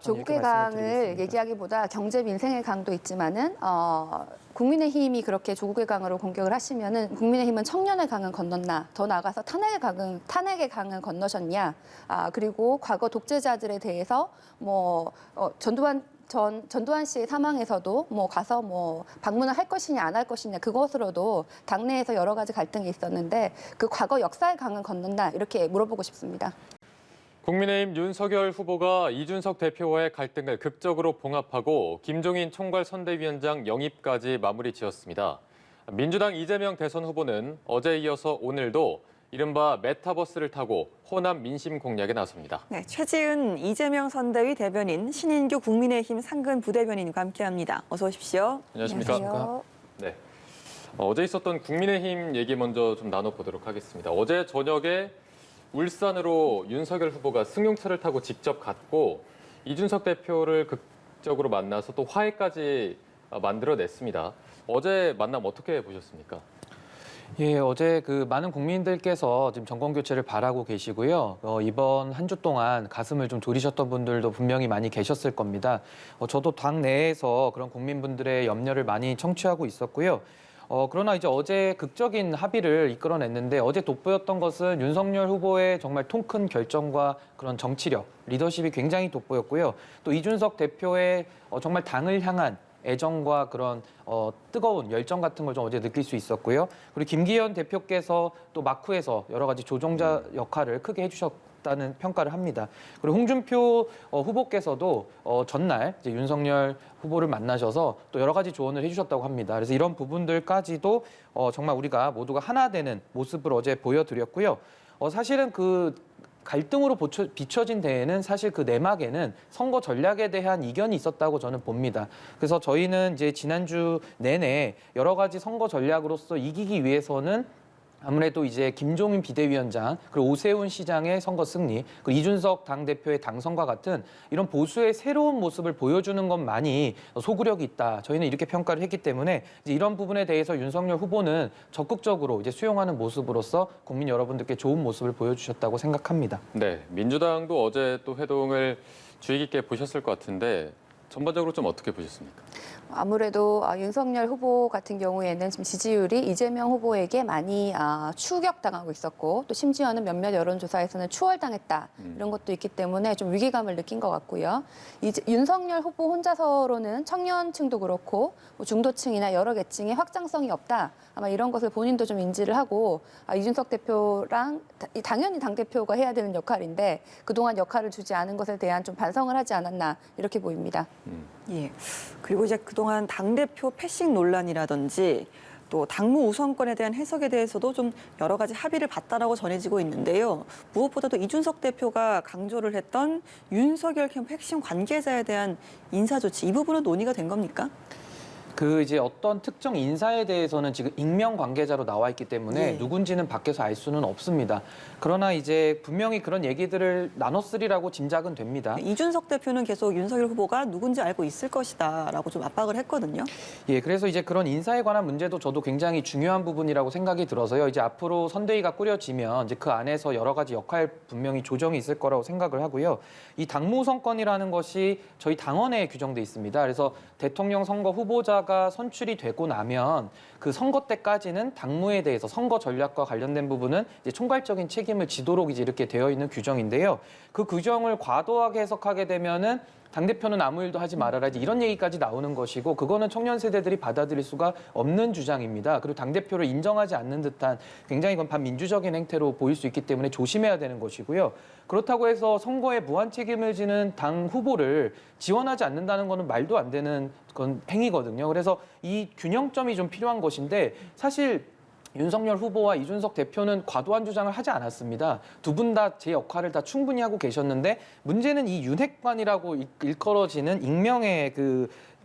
조국의 이렇게 말씀을 강을 드리겠습니다. 얘기하기보다 경제 민생의 강도 있지만은 국민의힘이 그렇게 조국의 강으로 공격을 하시면은 국민의힘은 청년의 강은 건넜나, 더 나아가서 탄핵의 강은 건너셨냐, 그리고 과거 독재자들에 대해서 전두환 씨의 사망에서도 가서 방문을 할 것이냐 안 할 것이냐, 그것으로도 당내에서 여러 가지 갈등이 있었는데 그 과거 역사의 강은 건넜나, 이렇게 물어보고 싶습니다. 국민의힘 윤석열 후보가 이준석 대표와의 갈등을 극적으로 봉합하고 김종인 총괄선대위원장 영입까지 마무리 지었습니다. 민주당 이재명 대선 후보는 어제에 이어서 오늘도 이른바 메타버스를 타고 호남 민심 공략에 나섭니다. 네, 최지은 이재명 선대위 대변인, 신인규 국민의힘 상근 부대변인과 함께합니다. 어서 오십시오. 안녕하십니까? 안녕하세요. 네. 어제 있었던 국민의힘 얘기 먼저 좀 나눠보도록 하겠습니다. 어제 저녁에 울산으로 윤석열 후보가 승용차를 타고 직접 갔고 이준석 대표를 극적으로 만나서 또 화해까지 만들어냈습니다. 어제 만남 어떻게 보셨습니까? 예, 어제 많은 국민들께서 지금 정권 교체를 바라고 계시고요. 이번 한 주 동안 가슴을 좀 졸이셨던 분들도 분명히 많이 계셨을 겁니다. 저도 당 내에서 그런 국민분들의 염려를 많이 청취하고 있었고요. 그러나 이제 어제 극적인 합의를 이끌어냈는데 어제 돋보였던 것은 윤석열 후보의 정말 통 큰 결정과 그런 정치력, 리더십이 굉장히 돋보였고요. 또 이준석 대표의 정말 당을 향한 애정과 그런 뜨거운 열정 같은 걸 좀 어제 느낄 수 있었고요. 그리고 김기현 대표께서 또 막후에서 여러 가지 조종자 역할을 크게 해주셨다는 평가를 합니다. 그리고 홍준표 후보께서도 전날 이제 윤석열 후보를 만나셔서 또 여러 가지 조언을 해주셨다고 합니다. 그래서 이런 부분들까지도 정말 우리가 모두가 하나 되는 모습을 어제 보여드렸고요. 사실은 갈등으로 비춰진 데에는 사실 그 내막에는 선거 전략에 대한 이견이 있었다고 저는 봅니다. 그래서 저희는 이제 지난주 내내 여러 가지 선거 전략으로서 이기기 위해서는 아무래도 이제 김종인 비대위원장 그리고 오세훈 시장의 선거 승리, 그리고 이준석 당대표의 당선과 같은 이런 보수의 새로운 모습을 보여주는 것만이 소구력이 있다. 저희는 이렇게 평가를 했기 때문에 이제 이런 부분에 대해서 윤석열 후보는 적극적으로 이제 수용하는 모습으로서 국민 여러분들께 좋은 모습을 보여주셨다고 생각합니다. 네, 민주당도 어제 또 회동을 주의 깊게 보셨을 것 같은데 전반적으로 좀 어떻게 보셨습니까? 아무래도 윤석열 후보 같은 경우에는 지금 지지율이 이재명 후보에게 많이 추격당하고 있었고, 또 심지어는 몇몇 여론조사에서는 추월당했다, 이런 것도 있기 때문에 좀 위기감을 느낀 것 같고요. 윤석열 후보 혼자서로는 청년층도 그렇고 중도층이나 여러 계층의 확장성이 없다, 아마 이런 것을 본인도 좀 인지를 하고 이준석 대표랑 당연히 당대표가 해야 되는 역할인데 그동안 역할을 주지 않은 것에 대한 좀 반성을 하지 않았나, 이렇게 보입니다. 예. 그리고 이제 그동안 당대표 패싱 논란이라든지 또 당무 우선권에 대한 해석에 대해서도 좀 여러 가지 합의를 봤다라고 전해지고 있는데요. 무엇보다도 이준석 대표가 강조를 했던 윤석열 캠프 핵심 관계자에 대한 인사 조치, 이 부분은 논의가 된 겁니까? 이제 어떤 특정 인사에 대해서는 지금 익명 관계자로 나와 있기 때문에 누군지는 밖에서 알 수는 없습니다. 그러나 이제 분명히 그런 얘기들을 나눴으리라고 짐작은 됩니다. 이준석 대표는 계속 윤석열 후보가 누군지 알고 있을 것이다라고 좀 압박을 했거든요. 예, 그래서 이제 그런 인사에 관한 문제도 저도 굉장히 중요한 부분이라고 생각이 들어서요. 이제 앞으로 선대위가 꾸려지면 이제 그 안에서 여러 가지 역할 분명히 조정이 있을 거라고 생각을 하고요. 이 당무선권이라는 것이 저희 당원에 규정돼 있습니다. 그래서 대통령 선거 후보자가 선출이 되고 나면 그 선거 때까지는 당무에 대해서 선거 전략과 관련된 부분은 이제 총괄적인 책임을 지도록 이제 이렇게 되어 있는 규정인데요. 그 규정을 과도하게 해석하게 되면은 당대표는 아무 일도 하지 말아라, 이런 얘기까지 나오는 것이고, 그거는 청년 세대들이 받아들일 수가 없는 주장입니다. 그리고 당대표를 인정하지 않는 듯한 굉장히 이건 반민주적인 행태로 보일 수 있기 때문에 조심해야 되는 것이고요. 그렇다고 해서 선거에 무한 책임을 지는 당 후보를 지원하지 않는다는 거는 말도 안 되는 그건 행위거든요. 그래서 이 균형점이 좀 필요한 것인데, 사실 윤석열 후보와 이준석 대표는 과도한 주장을 하지 않았습니다. 두 분 다 제 역할을 다 충분히 하고 계셨는데, 문제는 이 윤핵관이라고 일컬어지는 익명의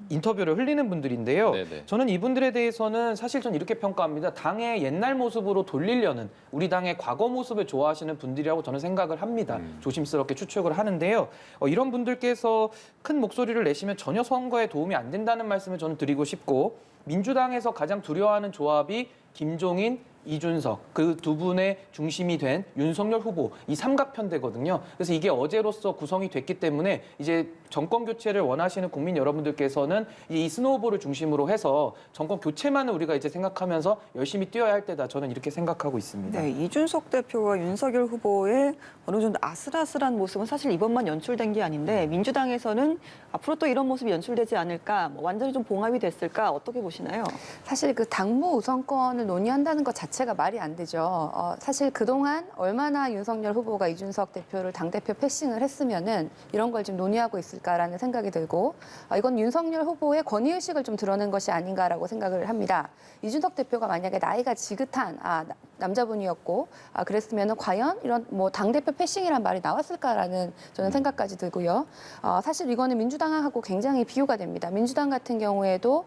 인터뷰를 흘리는 분들인데요. 네네. 저는 이분들에 대해서는 사실 전 이렇게 평가합니다. 당의 옛날 모습으로 돌리려는, 우리 당의 과거 모습을 좋아하시는 분들이라고 저는 생각을 합니다. 조심스럽게 추측을 하는데요. 이런 분들께서 큰 목소리를 내시면 전혀 선거에 도움이 안 된다는 말씀을 저는 드리고 싶고, 민주당에서 가장 두려워하는 조합이 김종인, 이준석 그 두 분의 중심이 된 윤석열 후보 이 삼각편대거든요. 그래서 이게 어제로서 구성이 됐기 때문에 이제 정권 교체를 원하시는 국민 여러분들께서는 이 스노우볼을 중심으로 해서 정권 교체만을 우리가 이제 생각하면서 열심히 뛰어야 할 때다. 저는 이렇게 생각하고 있습니다. 네, 이준석 대표와 윤석열 후보의 어느 정도 아슬아슬한 모습은 사실 이번만 연출된 게 아닌데 민주당에서는 앞으로 또 이런 모습이 연출되지 않을까, 뭐 완전히 좀 봉합이 됐을까 어떻게 보시나요? 사실 그 당무 우선권을 논의한다는 것 자체가 말이 안 되죠. 사실 그동안 얼마나 윤석열 후보가 이준석 대표를 당대표 패싱을 했으면은 이런 걸 지금 논의하고 있을까라는 생각이 들고 이건 윤석열 후보의 권위의식을 좀 드러낸 것이 아닌가라고 생각을 합니다. 이준석 대표가 만약에 나이가 지긋한 남자분이었고 그랬으면은 과연 이런 뭐 당대표 패싱이란 말이 나왔을까라는 저는 생각까지 들고요. 사실 이거는 민주당하고 굉장히 비유가 됩니다. 민주당 같은 경우에도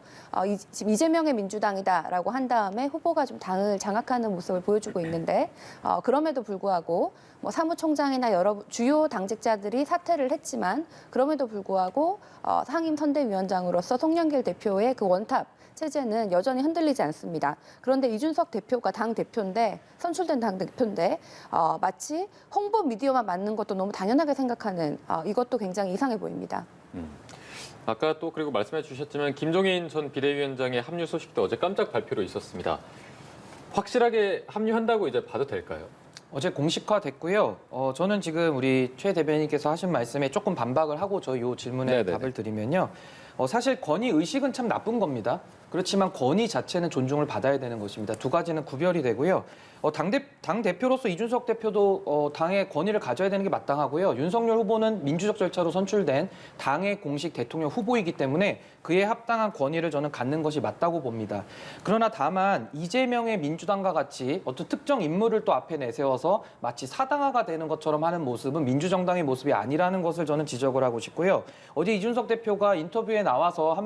지금 이재명의 민주당이다라고 한 다음에 후보가 좀 당을 장악하는 모습을 보여주고 있는데 그럼에도 불구하고 뭐 사무총장이나 여러 주요 당직자들이 사퇴를 했지만 그럼에도 불구하고 상임선대위원장으로서 송영길 대표의 그 원탑 체제는 여전히 흔들리지 않습니다. 그런데 이준석 대표가 당 대표인데 선출된 당 대표인데 마치 홍보 미디어만 맞는 것도 너무 당연하게 생각하는 이것도 굉장히 이상해 보입니다. 아까 또 그리고 말씀해 주셨지만 김종인 전 비대위원장의 합류 소식도 어제 깜짝 발표로 있었습니다. 확실하게 합류한다고 이제 봐도 될까요? 어제 공식화됐고요. 저는 지금 우리 최 대변인께서 하신 말씀에 조금 반박을 하고 저 이 질문에 네네네. 답을 드리면요. 사실 권위 의식은 참 나쁜 겁니다. 그렇지만 권위 자체는 존중을 받아야 되는 것입니다. 두 가지는 구별이 되고요. 당 대표로서 이준석 대표도 당의 권위를 가져야 되는 게 마땅하고요. 윤석열 후보는 민주적 절차로 선출된 당의 공식 대통령 후보이기 때문에 그에 합당한 권위를 저는 갖는 것이 맞다고 봅니다. 그러나 다만 이재명의 민주당과 같이 어떤 특정 인물을 또 앞에 내세워서 마치 사당화가 되는 것처럼 하는 모습은 민주정당의 모습이 아니라는 것을 저는 지적을 하고 싶고요. 어제 이준석 대표가 인터뷰에 나와서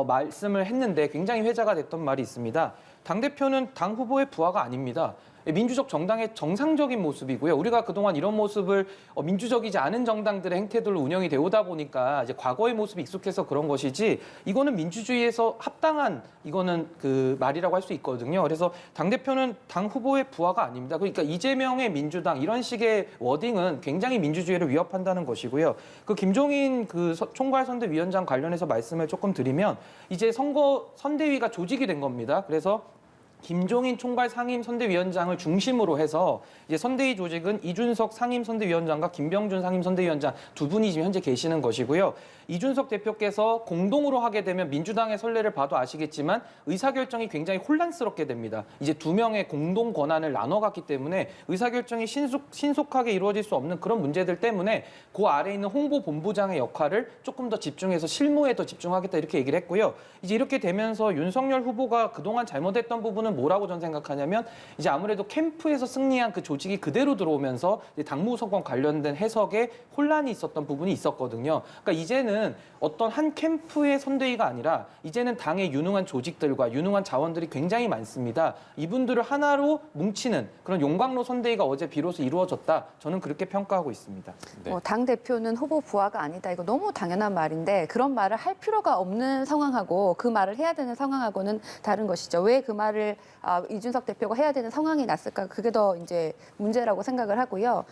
말씀을 했는데 굉장히 회자가 됐던 말이 있습니다. 당대표는 당 후보의 부하가 아닙니다. 민주적 정당의 정상적인 모습이고요. 우리가 그동안 이런 모습을 민주적이지 않은 정당들의 행태들로 운영이 되오다 보니까 이제 과거의 모습이 익숙해서 그런 것이지 이거는 민주주의에서 합당한 이거는 그 말이라고 할 수 있거든요. 그래서 당대표는 당 후보의 부하가 아닙니다. 그러니까 이재명의 민주당 이런 식의 워딩은 굉장히 민주주의를 위협한다는 것이고요. 그 김종인 그 총괄선대위원장 관련해서 말씀을 조금 드리면 이제 선대위가 조직이 된 겁니다. 그래서 김종인 총괄 상임선대위원장을 중심으로 해서 이제 선대위 조직은 이준석 상임선대위원장과 김병준 상임선대위원장 두 분이 지금 현재 계시는 것이고요. 이준석 대표께서 공동으로 하게 되면 민주당의 선례를 봐도 아시겠지만 의사결정이 굉장히 혼란스럽게 됩니다. 이제 두 명의 공동 권한을 나눠갔기 때문에 의사결정이 신속하게 이루어질 수 없는 그런 문제들 때문에 그 아래에 있는 홍보본부장의 역할을 조금 더 집중해서 실무에 더 집중하겠다 이렇게 얘기를 했고요. 이제 이렇게 되면서 윤석열 후보가 그동안 잘못했던 부분은 뭐라고 저는 생각하냐면 이제 아무래도 캠프에서 승리한 그 조직이 그대로 들어오면서 이제 당무우선권 관련된 해석에 혼란이 있었던 부분이 있었거든요. 그러니까 이제는 어떤 한 캠프의 선대위가 아니라 이제는 당의 유능한 조직들과 유능한 자원들이 굉장히 많습니다. 이분들을 하나로 뭉치는 그런 용광로 선대위가 어제 비로소 이루어졌다. 저는 그렇게 평가하고 있습니다. 네. 당 대표는 후보 부하가 아니다. 이거 너무 당연한 말인데 그런 말을 할 필요가 없는 상황하고 그 말을 해야 되는 상황하고는 다른 것이죠. 왜 그 말을 이준석 대표가 해야 되는 상황이 났을까? 그게 더 이제 문제라고 생각을 하고요.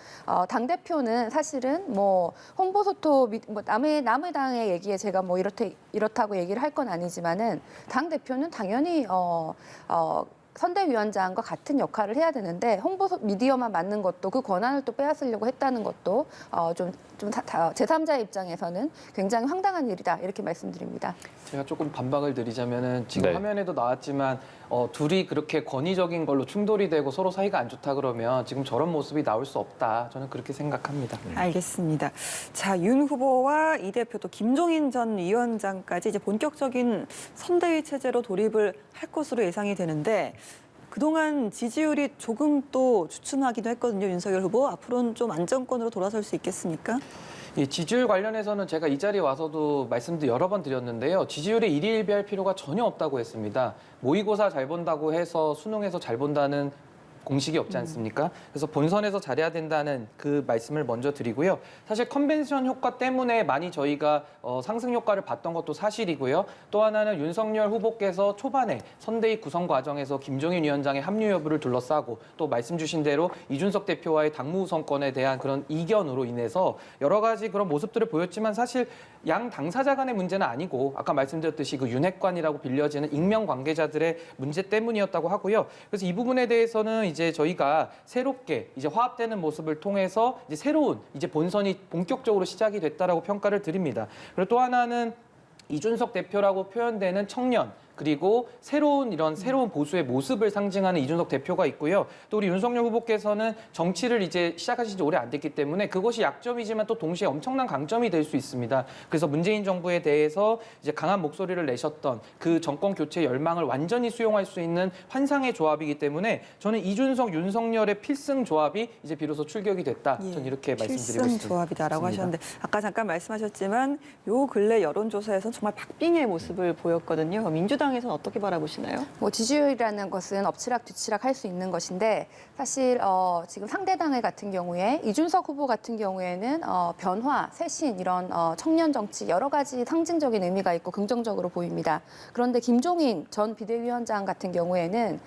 당 대표는 사실은 뭐 홍보소토 뭐 남의 당의 얘기에 제가 뭐 이렇다고 얘기를 할 건 아니지만은 당 대표는 당연히 선대위원장과 같은 역할을 해야 되는데 홍보 미디어만 맞는 것도 그 권한을 또 빼앗으려고 했다는 것도 좀 제3자의 입장에서는 굉장히 황당한 일이다 이렇게 말씀드립니다. 제가 조금 반박을 드리자면은 지금 네. 화면에도 나왔지만 둘이 그렇게 권위적인 걸로 충돌이 되고 서로 사이가 안 좋다 그러면 지금 저런 모습이 나올 수 없다. 저는 그렇게 생각합니다. 알겠습니다. 자, 윤 후보와 이 대표 또 김종인 전 위원장까지 이제 본격적인 선대위 체제로 돌입을 할 것으로 예상이 되는데 그동안 지지율이 조금 또 주춤하기도 했거든요. 윤석열 후보. 앞으로는 좀 안정권으로 돌아설 수 있겠습니까? 이 지지율 관련해서는 제가 이 자리에 와서도 말씀도 여러 번 드렸는데요. 지지율에 일희일비할 필요가 전혀 없다고 했습니다. 모의고사 잘 본다고 해서 수능에서 잘 본다는 공식이 없지 않습니까? 그래서 본선에서 잘해야 된다는 그 말씀을 먼저 드리고요. 사실 컨벤션 효과 때문에 많이 저희가 상승 효과를 봤던 것도 사실이고요. 또 하나는 윤석열 후보께서 초반에 선대위 구성 과정에서 김종인 위원장의 합류 여부를 둘러싸고 또 말씀 주신 대로 이준석 대표와의 당무 우선권에 대한 그런 이견으로 인해서 여러 가지 그런 모습들을 보였지만 사실 양 당사자 간의 문제는 아니고 아까 말씀드렸듯이 그 윤핵관이라고 빌려지는 익명 관계자들의 문제 때문이었다고 하고요. 그래서 이 부분에 대해서는 이제 저희가 새롭게 이제 화합되는 모습을 통해서 이제 새로운 이제 본선이 본격적으로 시작이 됐다라고 평가를 드립니다. 그리고 또 하나는 이준석 대표라고 표현되는 청년 그리고 새로운 보수의 모습을 상징하는 이준석 대표가 있고요. 또 우리 윤석열 후보께서는 정치를 이제 시작하신 지 오래 안 됐기 때문에 그것이 약점이지만 또 동시에 엄청난 강점이 될 수 있습니다. 그래서 문재인 정부에 대해서 이제 강한 목소리를 내셨던 그 정권 교체 열망을 완전히 수용할 수 있는 환상의 조합이기 때문에 저는 이준석, 윤석열의 필승 조합이 이제 비로소 출격이 됐다. 저는 이렇게 말씀드리고 있습니다. 필승 조합이다라고 하셨는데 아까 잠깐 말씀하셨지만 요 근래 여론조사에서는 정말 박빙의 모습을 보였거든요. 민주당에서는 어떻게 바라보시나요? 뭐 지지율이라는 것은 엎치락 뒤치락 할 수 있는 것인데 사실 지금 상대당 같은 경우에 이준석 후보 같은 경우에는 변화, 쇄신 이런 청년 정치 여러 가지 상징적인 의미가 있고 긍정적으로 보입니다. 그런데 김종인 전 비대위원장 같은 경우에는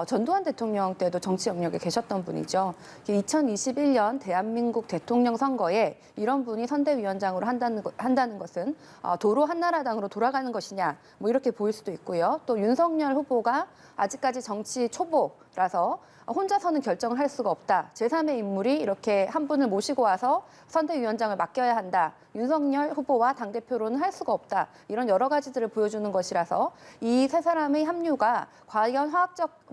전두환 대통령 때도 정치 영역에 계셨던 분이죠. 2021년 대한민국 대통령 선거에 이런 분이 선대위원장으로 한다는 것은 도로 한나라당으로 돌아가는 것이냐 뭐 이렇게 보일 수도 있고요. 또 윤석열 후보가 아직까지 정치 초보라서 혼자서는 결정을 할 수가 없다. 제3의 인물이 이렇게 한 분을 모시고 와서 선대위원장을 맡겨야 한다. 윤석열 후보와 당대표로는 할 수가 없다. 이런 여러 가지들을 보여주는 것이라서 이 세 사람의 합류가 과연 화학적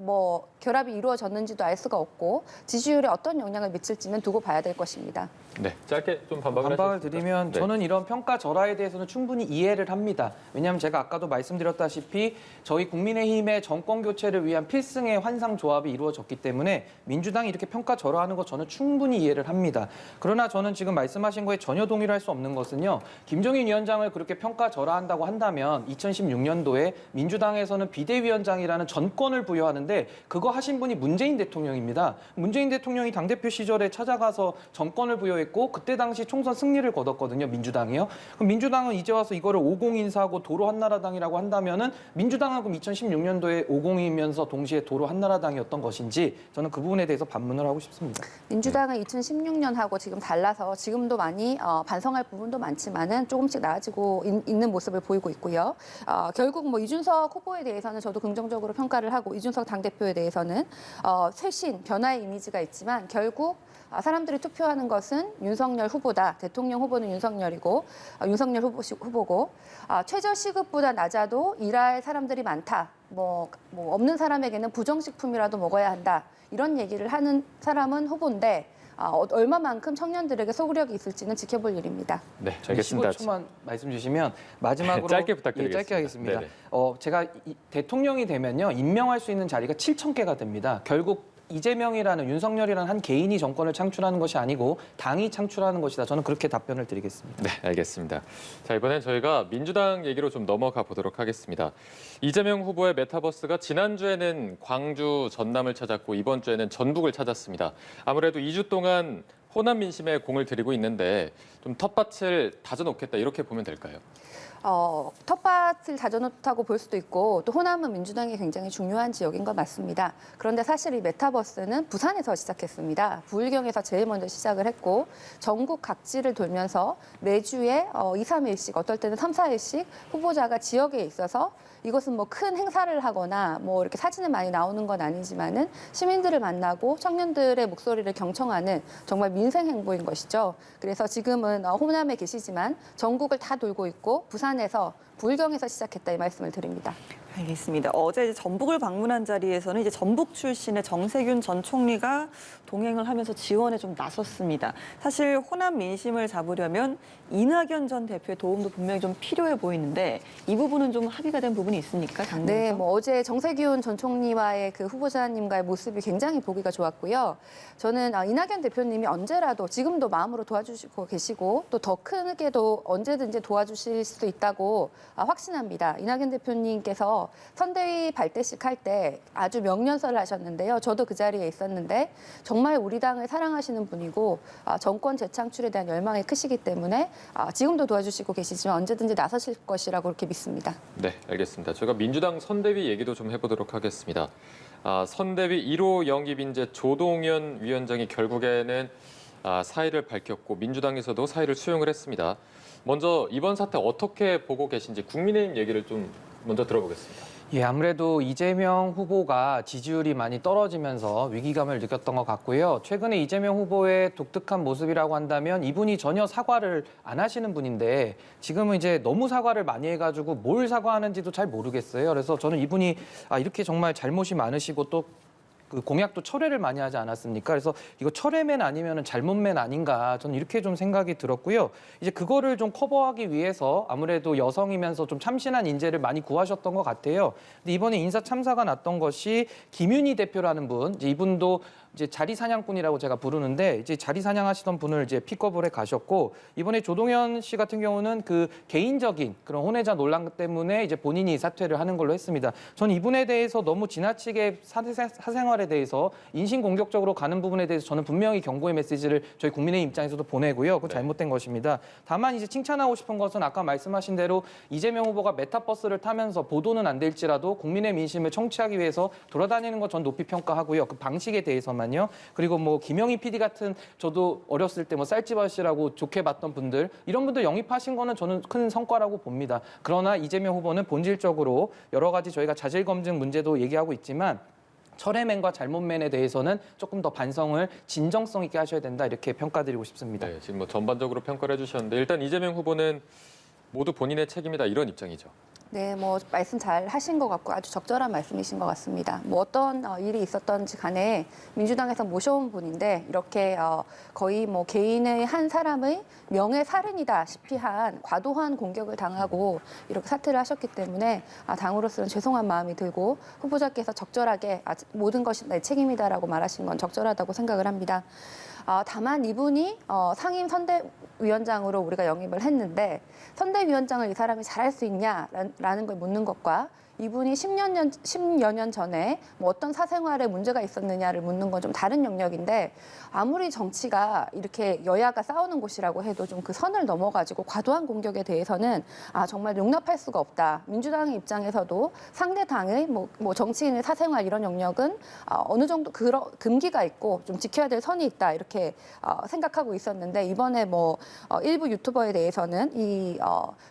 결합이 이루어졌는지도 알 수가 없고 지지율에 어떤 영향을 미칠지는 두고 봐야 될 것입니다. 네, 짧게 좀 반박을 드리면 네. 저는 이런 평가 절하에 대해서는 충분히 이해를 합니다. 왜냐하면 제가 아까도 말씀드렸다시피 저희 국민의힘의 정권 교체를 위한 필승의 환상 조합이 이루어졌기 때문에 민주당이 이렇게 평가 절하하는 거 저는 충분히 이해를 합니다. 그러나 저는 지금 말씀하신 거에 전혀 동의를 할 수 없는 것은요. 김종인 위원장을 그렇게 평가 절하한다고 한다면 2016년도에 민주당에서는 비대위원장이라는 전권을 부여하는데 그거 하신 분이 문재인 대통령입니다. 문재인 대통령이 당대표 시절에 찾아가서 전권을 부여했고 그때 당시 총선 승리를 거뒀거든요. 민주당이요. 그럼 민주당은 이제 와서 이거를 50 인사하고 도로 한나라당이라고 한다면은 민주당은 그럼 2016년도에 50이면서 동시에 도로 한나라당이었던 것인지 저는 그 부분에 대해서 반문을 하고 싶습니다. 민주당은 2016년하고 지금 달라서 지금도 많이 반성할 부분도 많지만은 조금씩 나아지고 있는 모습을 보이고 있고요. 결국 뭐 이준석 후보에 대해서는 저도 긍정적으로 평가를 하고 이준석 당대표에 대해서는 쇄신, 변화의 이미지가 있지만 결국 사람들이 투표하는 것은 윤석열 후보다. 대통령 후보는 윤석열이고 윤석열 후보고 최저 시급보다 낮아도 일할 사람들이 많다. 뭐 없는 사람에게는 부정식품이라도 먹어야 한다. 이런 얘기를 하는 사람은 후보인데 얼마만큼 청년들에게 소구력이 있을지는 지켜볼 일입니다. 네, 알겠습니다. 15초만 말씀 주시면 마지막으로 짧게 부탁드리겠습니다. 짧게 하겠습니다. 네네. 제가 대통령이 되면요 임명할 수 있는 자리가 7,000개가 됩니다. 결국 이재명이라는 윤석열이라는 한 개인이 정권을 창출하는 것이 아니고 당이 창출하는 것이다. 저는 그렇게 답변을 드리겠습니다. 네, 알겠습니다. 자, 이번엔 저희가 민주당 얘기로 좀 넘어가 보도록 하겠습니다. 이재명 후보의 메타버스가 지난주에는 광주, 전남을 찾았고 이번 주에는 전북을 찾았습니다. 아무래도 2주 동안 호남 민심에 공을 들이고 있는데 좀 텃밭을 다져놓겠다 이렇게 보면 될까요? 텃밭을 다져놓다고 볼 수도 있고 또 호남은 민주당이 굉장히 중요한 지역인 건 맞습니다. 그런데 사실 이 메타버스는 부산에서 시작했습니다. 부울경에서 제일 먼저 시작을 했고 전국 각지를 돌면서 매주에 2, 3일씩 어떨 때는 3, 4일씩 후보자가 지역에 있어서 이것은 뭐 큰 행사를 하거나 뭐 이렇게 사진에 많이 나오는 건 아니지만은 시민들을 만나고 청년들의 목소리를 경청하는 정말 민생 행보인 것이죠. 그래서 지금은 호남에 계시지만 전국을 다 돌고 있고 부산에서 부울경에서 시작했다 이 말씀을 드립니다. 알겠습니다. 어제 이제 전북을 방문한 자리에서는 이제 전북 출신의 정세균 전 총리가 동행을 하면서 지원에 좀 나섰습니다. 사실 호남 민심을 잡으려면 이낙연 전 대표의 도움도 분명히 좀 필요해 보이는데 이 부분은 좀 합의가 된 부분이 있습니까? 당내에서? 네, 뭐 어제 정세균 전 총리와의 그 후보자님과의 모습이 굉장히 보기가 좋았고요. 저는 이낙연 대표님이 언제라도 지금도 마음으로 도와주시고 계시고 또 더 크게도 언제든지 도와주실 수 있다고 확신합니다. 이낙연 대표님께서 후보께서 선대위 발대식 할 때 아주 명연설을 하셨는데요. 저도 그 자리에 있었는데 정말 우리 당을 사랑하시는 분이고 정권 재창출에 대한 열망이 크시기 때문에 지금도 도와주시고 계시지만 언제든지 나서실 것이라고 그렇게 믿습니다. 네, 알겠습니다. 제가 민주당 선대위 얘기도 좀 해보도록 하겠습니다. 선대위 1호 영입인재 조동현 위원장이 결국에는 사의를 밝혔고 민주당에서도 사의를 수용을 했습니다. 먼저 이번 사태 어떻게 보고 계신지 국민의힘 얘기를 좀 먼저 들어보겠습니다. 예, 아무래도 이재명 후보가 지지율이 많이 떨어지면서 위기감을 느꼈던 것 같고요. 최근에 이재명 후보의 독특한 모습이라고 한다면 이분이 전혀 사과를 안 하시는 분인데 지금은 이제 너무 사과를 많이 해가지고 뭘 사과하는지도 잘 모르겠어요. 그래서 저는 이분이 이렇게 정말 잘못이 많으시고 또 그 공약도 철회를 많이 하지 않았습니까? 그래서 이거 철회맨 아니면 잘못맨 아닌가 저는 이렇게 좀 생각이 들었고요. 이제 그거를 좀 커버하기 위해서 아무래도 여성이면서 좀 참신한 인재를 많이 구하셨던 것 같아요. 근데 이번에 인사 참사가 났던 것이 김윤희 대표라는 분, 이제 이분도 이제 자리 사냥꾼이라고 제가 부르는데 이제 자리 사냥하시던 분을 이제 픽업을 해 가셨고 이번에 조동현 씨 같은 경우는 그 개인적인 그런 혼외자 논란 때문에 이제 본인이 사퇴를 하는 걸로 했습니다. 전 이분에 대해서 너무 지나치게 사생활에 대해서 인신공격적으로 가는 부분에 대해서 저는 분명히 경고의 메시지를 저희 국민의 입장에서도 보내고요. 그건 잘못된 것입니다. 다만 이제 칭찬하고 싶은 것은 아까 말씀하신 대로 이재명 후보가 메타버스를 타면서 보도는 안 될지라도 국민의 민심을 청취하기 위해서 돌아다니는 것 전 높이 평가하고요. 그 방식에 대해서만 그리고 뭐 김영희 PD 같은 저도 어렸을 때 뭐 쌀집 아저씨라고 좋게 봤던 분들 이런 분들 영입하신 거는 저는 큰 성과라고 봅니다. 그러나 이재명 후보는 본질적으로 여러 가지 저희가 자질 검증 문제도 얘기하고 있지만 철회맨과 잘못맨에 대해서는 조금 더 반성을 진정성 있게 하셔야 된다 이렇게 평가드리고 싶습니다. 네, 지금 뭐 전반적으로 평가를 해주셨는데 일단 이재명 후보는 모두 본인의 책임이다 이런 입장이죠. 네, 뭐 말씀 잘 하신 것 같고 아주 적절한 말씀이신 것 같습니다. 뭐 어떤 일이 있었던지 간에 민주당에서 모셔온 분인데 이렇게 거의 뭐 개인의 한 사람의 명예살인이다시피 한 과도한 공격을 당하고 이렇게 사퇴를 하셨기 때문에 당으로서는 죄송한 마음이 들고 후보자께서 적절하게 모든 것이 내 책임이다라고 말하신 건 적절하다고 생각을 합니다. 다만 이분이 상임 선대위원장으로 우리가 영입을 했는데 선대위원장을 이 사람이 잘할 수 있냐라는 걸 묻는 것과 이분이 10여 년 전에 뭐 어떤 사생활에 문제가 있었느냐를 묻는 건 좀 다른 영역인데 아무리 정치가 이렇게 여야가 싸우는 곳이라고 해도 좀 그 선을 넘어가지고 과도한 공격에 대해서는 정말 용납할 수가 없다. 민주당의 입장에서도 상대 당의 뭐 정치인의 사생활 이런 영역은 어느 정도 금기가 있고 좀 지켜야 될 선이 있다 이렇게 생각하고 있었는데 이번에 뭐 일부 유튜버에 대해서는 이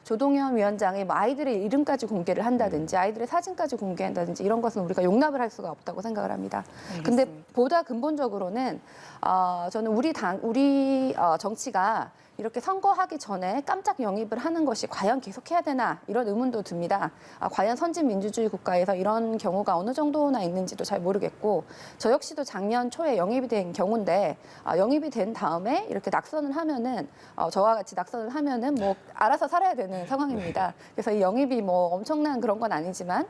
조동현 위원장의 뭐 아이들의 이름까지 공개를 한다든지 아이들의 사진까지 공개한다든지 이런 것은 우리가 용납을 할 수가 없다고 생각을 합니다. 근데 보다 근본적으로는 저는 우리 정치가 이렇게 선거하기 전에 깜짝 영입을 하는 것이 과연 계속해야 되나 이런 의문도 듭니다. 과연 선진민주주의 국가에서 이런 경우가 어느 정도나 있는지도 잘 모르겠고 저 역시도 작년 초에 영입이 된 경우인데 영입이 된 다음에 이렇게 낙선을 하면은 저와 같이 낙선을 하면은 뭐 알아서 살아야 되는 상황입니다. 그래서 이 영입이 뭐 엄청난 그런 건 아니지만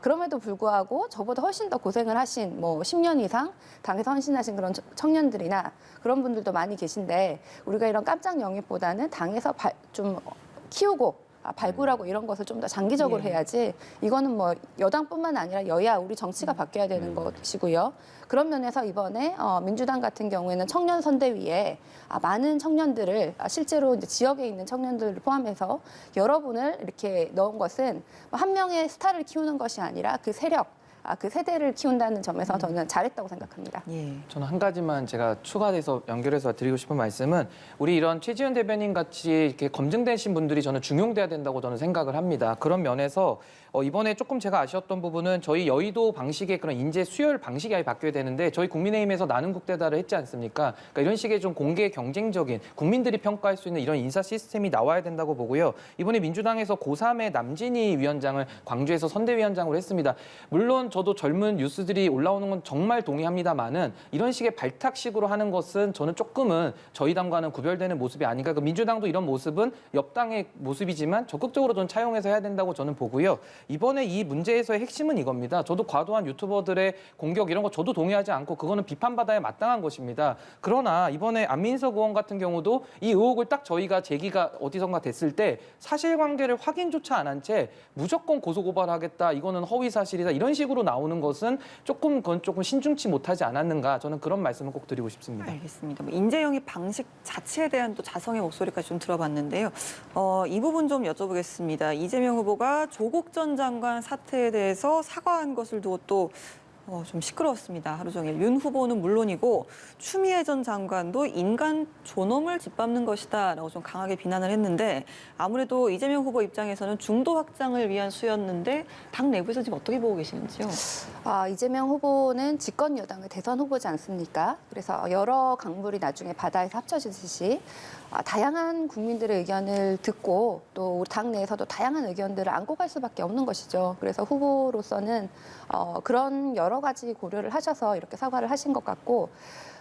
그럼에도 불구하고 저보다 훨씬 더 고생을 하신 뭐 10년 이상 당에서 헌신하신 그런 청년들이나 그런 분들도 많이 계신데 우리가 이런 깜짝 영입보다는 당에서 좀 키우고 발굴하고 이런 것을 좀 더 장기적으로 해야지 이거는 뭐 여당뿐만 아니라 여야 우리 정치가 바뀌어야 되는 것이고요. 그런 면에서 이번에 민주당 같은 경우에는 청년 선대위에 많은 청년들을 실제로 이제 지역에 있는 청년들을 포함해서 여러분을 이렇게 넣은 것은 한 명의 스타를 키우는 것이 아니라 그 세력 그 세대를 키운다는 점에서 저는 잘했다고 생각합니다. 예. 저는 한 가지만 제가 추가돼서 연결해서 드리고 싶은 말씀은 우리 이런 최지은 대변인 같이 이렇게 검증되신 분들이 저는 중용돼야 된다고 저는 생각을 합니다. 그런 면에서 이번에 조금 제가 아쉬웠던 부분은 저희 여의도 방식의 그런 인재 수혈 방식이 아예 바뀌어야 되는데 저희 국민의힘에서 나는 국대다를 했지 않습니까? 그러니까 이런 식의 좀 공개 경쟁적인 국민들이 평가할 수 있는 이런 인사 시스템이 나와야 된다고 보고요. 이번에 민주당에서 고3의 남진희 위원장을 광주에서 선대위원장으로 했습니다. 물론 저도 젊은 뉴스들이 올라오는 건 정말 동의합니다만은 이런 식의 발탁식으로 하는 것은 저는 조금은 저희 당과는 구별되는 모습이 아닌가. 그 민주당도 이런 모습은 옆당의 모습이지만 적극적으로 좀 차용해서 해야 된다고 저는 보고요. 이번에 이 문제에서의 핵심은 이겁니다. 저도 과도한 유튜버들의 공격 이런 거 저도 동의하지 않고 그거는 비판받아야 마땅한 것입니다. 그러나 이번에 안민석 의원 같은 경우도 이 의혹을 딱 저희가 제기가 어디선가 됐을 때 사실관계를 확인조차 안 한 채 무조건 고소고발하겠다. 이거는 허위 사실이다. 이런 식으로 나오는 것은 그건 조금 신중치 못하지 않았는가. 저는 그런 말씀을 꼭 드리고 싶습니다. 알겠습니다. 인재 영입 방식 자체에 대한 또 자성의 목소리까지 좀 들어봤는데요. 이 부분 좀 여쭤보겠습니다. 이재명 후보가 조국 전 장관 사태에 대해서 사과한 것을 두고 또 좀 시끄러웠습니다. 하루 종일. 윤 후보는 물론이고 추미애 전 장관도 인간 존엄을 짓밟는 것이다라고 좀 강하게 비난을 했는데 아무래도 이재명 후보 입장에서는 중도 확장을 위한 수였는데 당 내부에서 지금 어떻게 보고 계시는지요? 이재명 후보는 집권 여당의 대선 후보지 않습니까? 그래서 여러 강물이 나중에 바다에서 합쳐지듯이 다양한 국민들의 의견을 듣고 또 우리 당 내에서도 다양한 의견들을 안고 갈 수밖에 없는 것이죠. 그래서 후보로서는 그런 여러 가지 고려를 하셔서 이렇게 사과를 하신 것 같고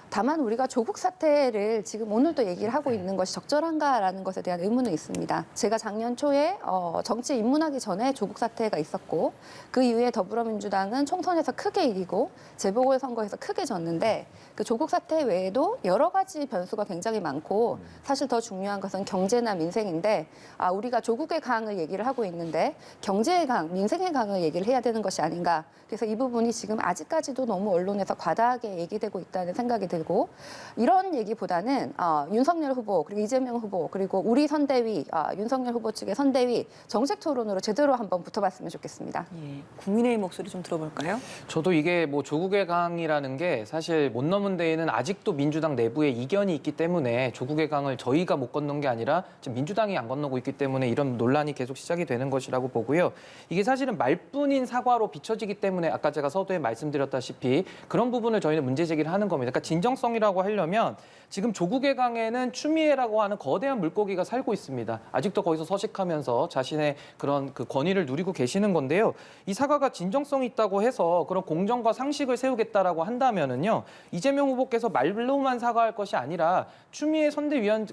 다만 우리가 조국 사태를 지금 오늘도 얘기를 하고 있는 것이 적절한가라는 것에 대한 의문은 있습니다. 제가 작년 초에 정치에 입문하기 전에 조국 사태가 있었고 그 이후에 더불어민주당은 총선에서 크게 이기고 재보궐선거에서 크게 졌는데 그 조국 사태 외에도 여러 가지 변수가 굉장히 많고 사실 더 중요한 것은 경제나 민생인데 우리가 조국의 강을 얘기를 하고 있는데 경제의 강, 민생의 강을 얘기를 해야 되는 것이 아닌가. 그래서 이 부분이 지금 아직까지도 너무 언론에서 과다하게 얘기되고 있다는 생각이 들고 이런 얘기보다는 윤석열 후보 그리고 이재명 후보 그리고 우리 선대위 윤석열 후보 측의 선대위 정책 토론으로 제대로 한번 붙어봤으면 좋겠습니다. 예, 국민의힘 목소리 좀 들어볼까요? 저도 이게 뭐 조국의 강이라는 게 사실 못 넘은 데에는 아직도 민주당 내부에 이견이 있기 때문에 조국의 강을 저희가 못 건넌 게 아니라 지금 민주당이 안 건너고 있기 때문에 이런 논란이 계속 시작이 되는 것이라고 보고요. 이게 사실은 말뿐인 사과로 비춰지기 때문에 아까 제가 서두에 말씀드렸다시피 그런 부분을 저희는 문제 제기를 하는 겁니다. 그러니까 진정성이라고 하려면 지금 조국의 강에는 추미애라고 하는 거대한 물고기가 살고 있습니다. 아직도 거기서 서식하면서 자신의 그런 그 권위를 누리고 계시는 건데요. 이 사과가 진정성이 있다고 해서 그런 공정과 상식을 세우겠다라고 한다면은요. 이재명 후보께서 말로만 사과할 것이 아니라 추미애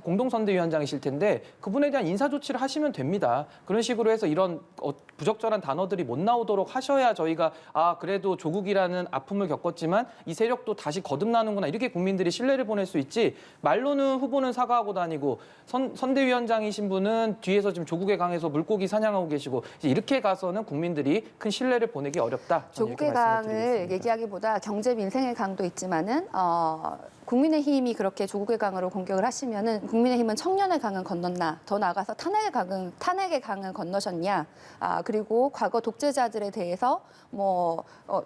공동선대위원장이실 텐데 그분에 대한 인사 조치를 하시면 됩니다. 그런 식으로 해서 이런 부적절한 단어들이 못 나오도록 하셔야 저희가 그래도 조국이라는 아픔을 겪었지만 이 세력도 다시 거듭나는구나 이렇게 국민들이 신뢰를 보낼 수 있지 말로는 후보는 사과하고 다니고 선대위원장이신 분은 뒤에서 지금 조국의 강에서 물고기 사냥하고 계시고 이렇게 가서는 국민들이 큰 신뢰를 보내기 어렵다. 조국의 강을 얘기하기보다 경제 민생의 강도 있지만은 국민의힘이 그렇게 조국의 강으로 공격을 하시면은 국민의힘은 청년의 강은 건넜나 더 나아가서 탄핵의 강은 건너셨냐 그리고 과거 독재자들에 대해서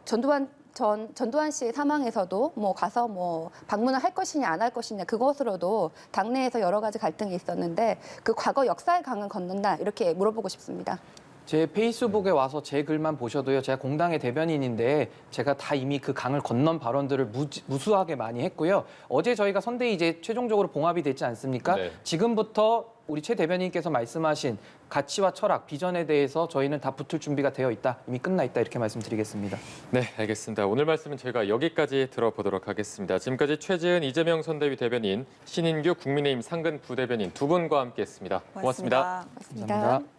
전두환 씨의 사망에서도 가서 방문을 할 것이냐 안 할 것이냐 그것으로도 당내에서 여러 가지 갈등이 있었는데 그 과거 역사의 강은 건넌다 이렇게 물어보고 싶습니다. 제 페이스북에 와서 제 글만 보셔도요. 제가 공당의 대변인인데 제가 다 이미 그 강을 건넌 발언들을 무수하게 많이 했고요. 어제 저희가 선대위 이제 최종적으로 봉합이 됐지 않습니까? 네. 지금부터 우리 최 대변인께서 말씀하신 가치와 철학, 비전에 대해서 저희는 다 붙을 준비가 되어 있다. 이미 끝나 있다. 이렇게 말씀드리겠습니다. 네, 알겠습니다. 오늘 말씀은 저희가 여기까지 들어보도록 하겠습니다. 지금까지 최지은 이재명 선대위 대변인, 신인규 국민의힘 상근 부대변인 두 분과 함께했습니다. 고맙습니다. 고맙습니다. 고맙습니다.